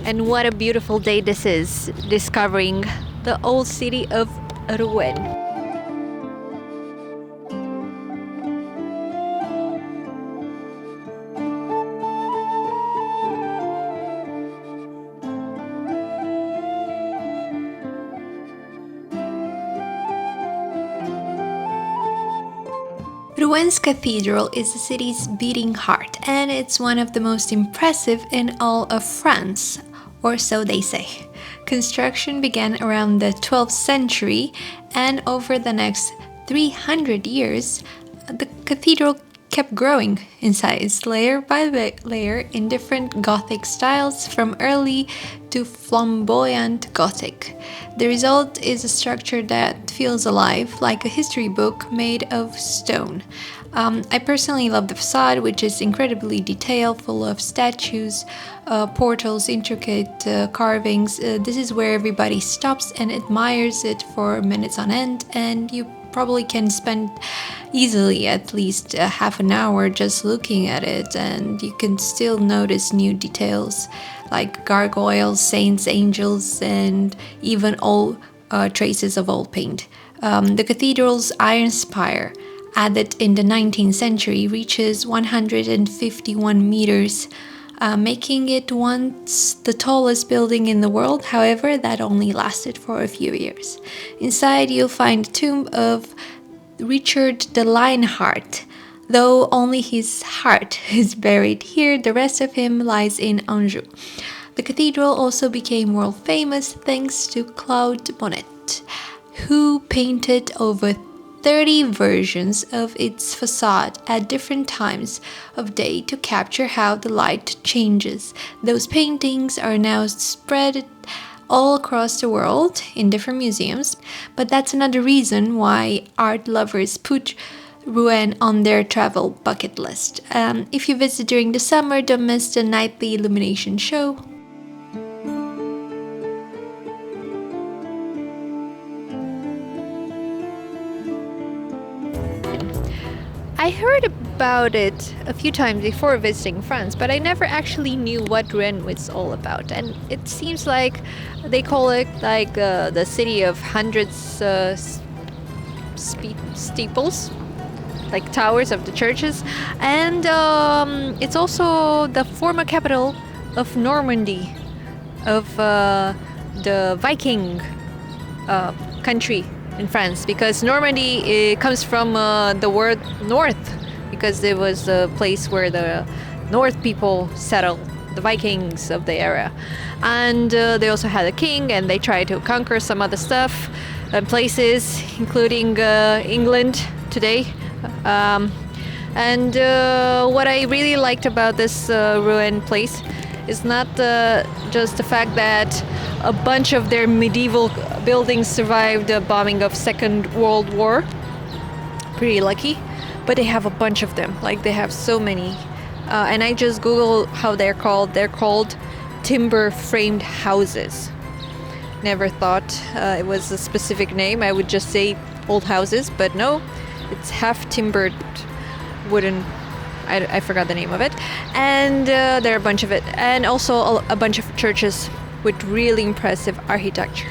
And what a beautiful day this is, discovering the old city of Rouen. Rouen's cathedral is the city's beating heart, and it's one of the most impressive in all of France, or so they say. Construction began around the 12th century, and over the next 300 years, the cathedral kept growing in size, layer by layer, in different Gothic styles, from early to flamboyant Gothic. The result is a structure that feels alive, like a history book made of stone. I personally love the facade, which is incredibly detailed, full of statues, portals, intricate carvings. This is where everybody stops and admires it for minutes on end, and you probably can spend easily at least half an hour just looking at it, and you can still notice new details like gargoyles, saints, angels, and even old traces of old paint. The cathedral's iron spire, added in the 19th century, reaches 151 meters, making it once the tallest building in the world. However, that only lasted for a few years. Inside, you'll find the tomb of Richard the Lionheart. Though only his heart is buried here, the rest of him lies in Anjou. The cathedral also became world famous thanks to Claude Monet, who painted over 30 versions of its facade at different times of day to capture how the light changes. Those paintings are now spread all across the world in different museums, but that's another reason why art lovers put Rouen on their travel bucket list. If you visit during the summer, don't miss the nightly illumination show. I heard about it a few times before visiting France, but I never actually knew what Rouen was all about. And it seems like they call it like the city of hundreds steeples, like towers of the churches. And it's also the former capital of Normandy, of the Viking country in France, because Normandy comes from the word north, because it was the place where the North people settled, the Vikings of the era. And they also had a king, and they tried to conquer some other stuff and places, including England today. And what I really liked about this Rouen place is not just the fact that a bunch of their medieval buildings survived the bombing of Second World War. Pretty lucky. But they have a bunch of them. Like, they have so many. And I just Googled how they're called. They're called timber-framed houses. Never thought it was a specific name. I would just say old houses. But no, it's half-timbered wooden. I forgot the name of it. And there are a bunch of it. And also a bunch of churches with really impressive architecture.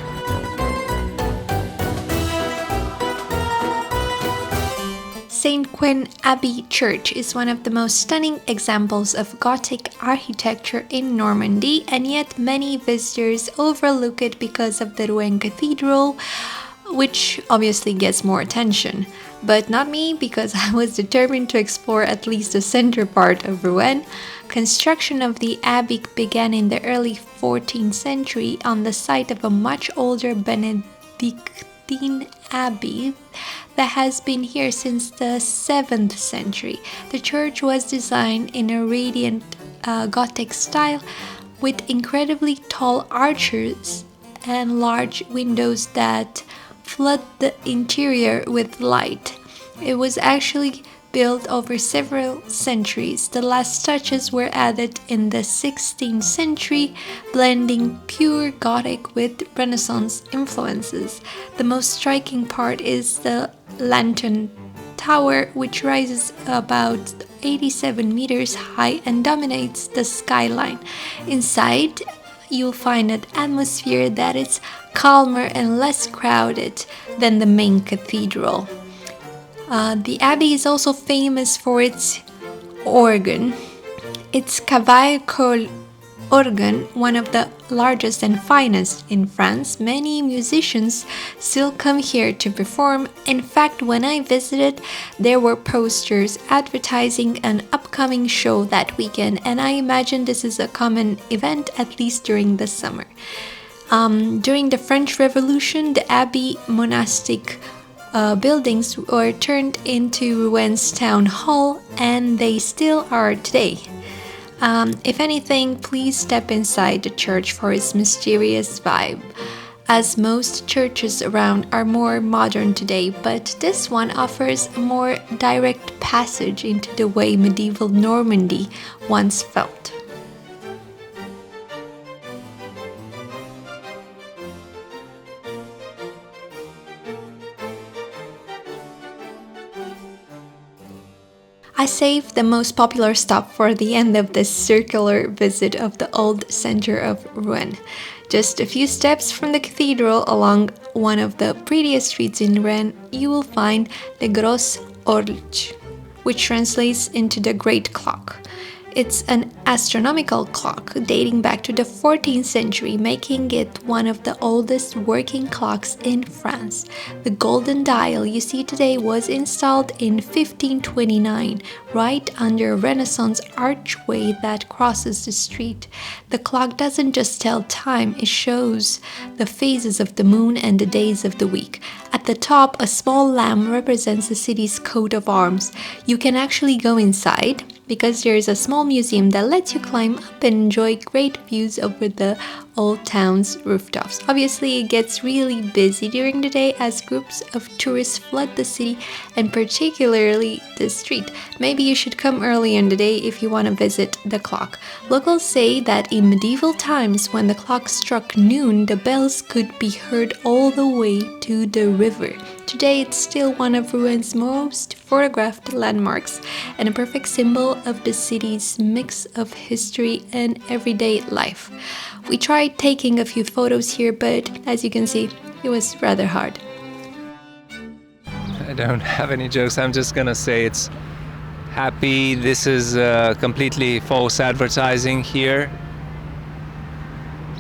Saint-Ouen Abbey Church is one of the most stunning examples of Gothic architecture in Normandy, and yet many visitors overlook it because of the Rouen Cathedral, which obviously gets more attention. But not me, because I was determined to explore at least the center part of Rouen. Construction of the abbey began in the early 14th century on the site of a much older Benedictine abbey that has been here since the 7th century. The church was designed in a radiant Gothic style with incredibly tall arches and large windows that flood the interior with light. It was actually built over several centuries. The last touches were added in the 16th century, blending pure Gothic with Renaissance influences. The most striking part is the lantern tower, which rises about 87 meters high and dominates the skyline. Inside, you'll find an atmosphere that is calmer and less crowded than the main cathedral. The Abbey is also famous for its organ. Its Cavaille organ, one of the largest and finest in France. Many musicians still come here to perform. In fact, when I visited, there were posters advertising an upcoming show that weekend, and I imagine this is a common event, at least during the summer. During the French Revolution, the Abbey monastic buildings were turned into Rouen's town hall, and they still are today. If anything, please step inside the church for its mysterious vibe, as most churches around are more modern today, but this one offers a more direct passage into the way medieval Normandy once felt. I saved the most popular stop for the end of this circular visit of the old center of Rouen. Just a few steps from the cathedral along one of the prettiest streets in Rouen, you will find the Gros-Horloge, which translates into the Great Clock. It's an astronomical clock dating back to the 14th century, making it one of the oldest working clocks in France. The golden dial you see today was installed in 1529, right under a Renaissance archway that crosses the street. The clock doesn't just tell time, it shows the phases of the moon and the days of the week. At the top, a small lamp represents the city's coat of arms. You can actually go inside, because there is a small museum that lets you climb up and enjoy great views over the old town's rooftops. Obviously, it gets really busy during the day as groups of tourists flood the city and particularly the street. Maybe you should come early in the day if you want to visit the clock. Locals say that in medieval times, when the clock struck noon, the bells could be heard all the way to the river. Today, it's still one of Rouen's most photographed landmarks and a perfect symbol of the city's mix of history and everyday life. We tried taking a few photos here, but as you can see, it was rather hard. I don't have any jokes. I'm just gonna say it's happy. This is completely false advertising here.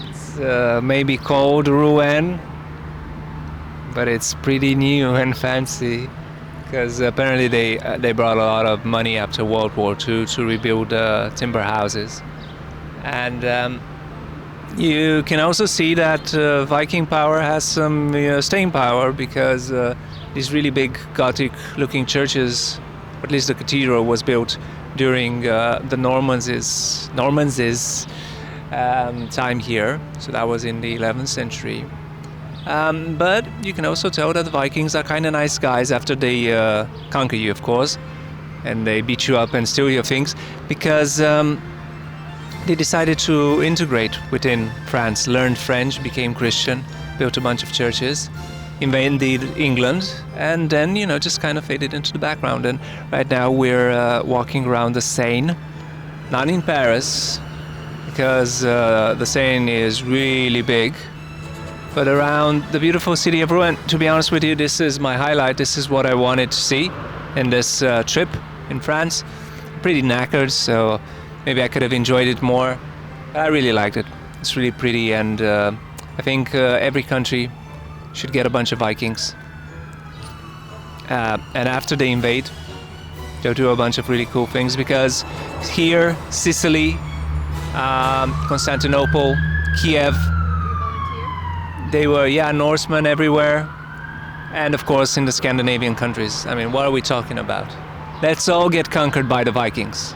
It's maybe called Rouen, but it's pretty new and fancy, because apparently they brought a lot of money after World War II to rebuild timber houses. And you can also see that Viking power has some staying power, because these really big Gothic-looking churches, at least the cathedral, was built during the Normands' time here. So that was in the 11th century. But you can also tell that the Vikings are kind of nice guys after they conquer you, of course, and they beat you up and steal your things, because they decided to integrate within France, learned French, became Christian, built a bunch of churches, invaded England, and then, just kind of faded into the background. And right now we're walking around the Seine, not in Paris, because the Seine is really big, but around the beautiful city of Rouen. To be honest with you, this is my highlight. This is what I wanted to see in this trip in France. Pretty knackered, so maybe I could have enjoyed it more. I really liked it. It's really pretty, and I think every country should get a bunch of Vikings. And after they invade, they'll do a bunch of really cool things, because here, Sicily, Constantinople, Kiev, they were, Norsemen everywhere. And of course in the Scandinavian countries. I mean, what are we talking about? Let's all get conquered by the Vikings.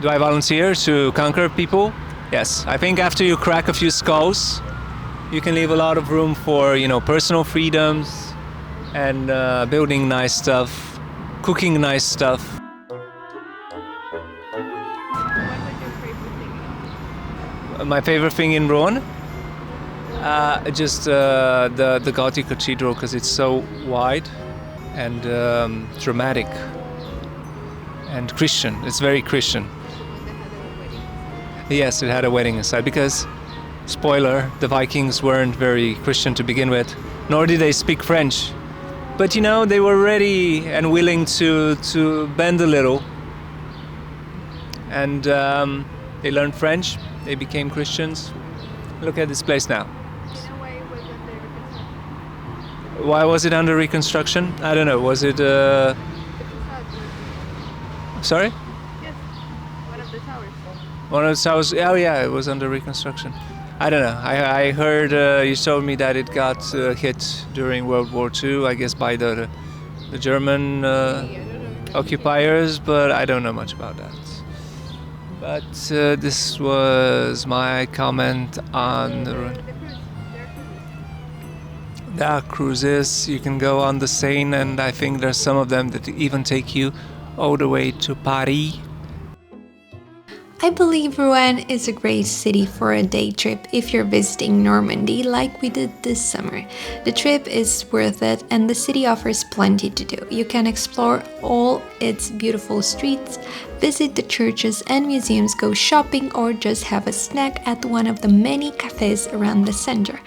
Do I volunteer to conquer people? Yes. I think after you crack a few skulls, you can leave a lot of room for, personal freedoms and building nice stuff, cooking nice stuff. My favorite thing in Rouen? Just the Gothic cathedral, because it's so wide and dramatic and Christian. It's very Christian. Yes, it had a wedding inside because, spoiler, the Vikings weren't very Christian to begin with, nor did they speak French. But you know, they were ready and willing to bend a little. And they learned French, they became Christians. Look at this place now. Why was it under reconstruction? I don't know. Was it... Sorry? Yes, one of the towers. One of the towers... Oh yeah, it was under reconstruction. I don't know. I heard you told me that it got hit during World War II, I guess by the German occupiers, but I don't know much about that. But this was my comment on the... There are cruises. You can go on the Seine, and I think there's some of them that even take you all the way to Paris. I believe Rouen is a great city for a day trip if you're visiting Normandy like we did this summer. The trip is worth it and the city offers plenty to do. You can explore all its beautiful streets, visit the churches and museums, go shopping or just have a snack at one of the many cafes around the center.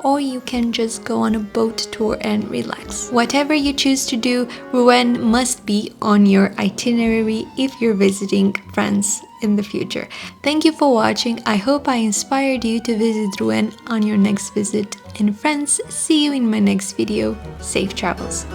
Or you can just go on a boat tour and relax. Whatever you choose to do, Rouen must be on your itinerary if you're visiting France in the future. Thank you for watching. I hope I inspired you to visit Rouen on your next visit in France. See you in my next video. Safe travels.